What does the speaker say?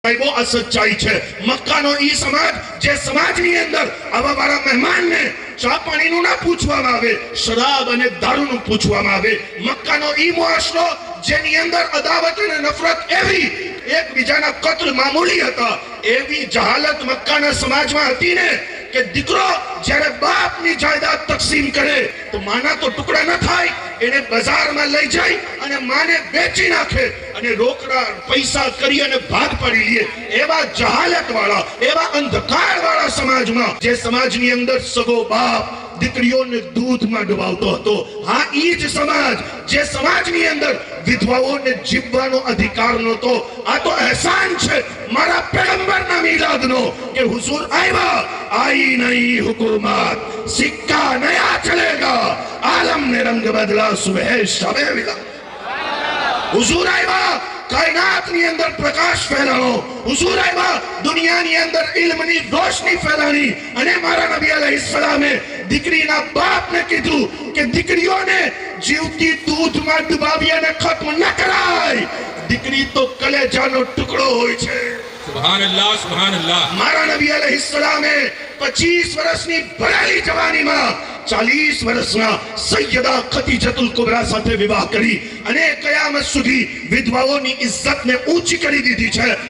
वो असच्चाई है। मक्कानो ई समाज जे समाजनी अंदर आवा वाला मेहमान ने चा पाणीनु ना पूछवामां आवे, शराब अने दारूनु पूछवामां आवे। मक्कानो ई मुआशरो जेनी अंदर अदावत अने नफरत एवी एकबीजाना कत्ल मामूली हता, एवी जहालत मक्काना समाजमां हती ने કે દીકરો જ્યારે બાપની જાયદાદ તકસીમ કરે તો માના તો ટુકડા ન થાય, એને બજારમાં લઈ જાય અને માને વેચી નાખે અને રોકડા પૈસા કરી અને ભાગ પાડી લે। એવા જહાલત વાળા, એવા અંધકાર વાળા સમાજમાં, જે સમાજની અંદર સગો બાપ દીકરીઓને દૂધમાં ડુબાવતો હતો, હા ઈ જ સમાજ જે સમાજની અંદર વિધવાઓને જીવવાનો અધિકાર નહોતો। આ તો અહેસાન છે મારા પેગમ્બરના મિલાદનો કે હુઝુર આવ્યા, आई नई हुकूमत, सिक्का नया चलेगा, आलम ने रंग बदला, सुबह शबे मिला। हुजूर आया कायनातनी अंदर प्रकाश फैलानो, हुजूर आया दुनियानी अंदर इल्मनी रोशनी फैलानी। અને મારા નબી અલૈહિસ્સલામે દીકરીના બાપને કીધું કે દીકરીઓને જીવતી દૂધમાં ડુબાવી અને ખત્મ ન કરાય, દીકરી તો કલેજાનો ટુકડો હોય છે। સુભાન અલ્લાહ, સુભાન અલ્લાહ। મારા નબી અલૈહિસ્સલામે 25 વર્ષની ભરેલી જવાનીમાં 40 વર્ષના સૈયદા ખદીજતુલ કુબરા સાથે વિવાહ કરી અને કયામત સુધી વિધવાઓની ઇજ્જતને ઊંચી કરી દીધી છે।